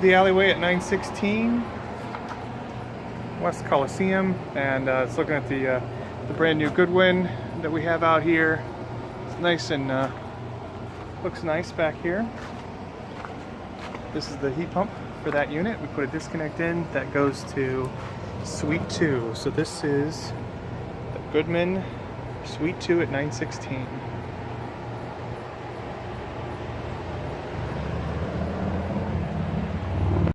the alleyway at 916 West Coliseum, and it's looking at the brand new Goodwin that we have out here. It's nice and looks nice back here. This is the heat pump for that unit. We put a disconnect in that goes to Suite 2. So this is the Goodman Suite 2 at 916.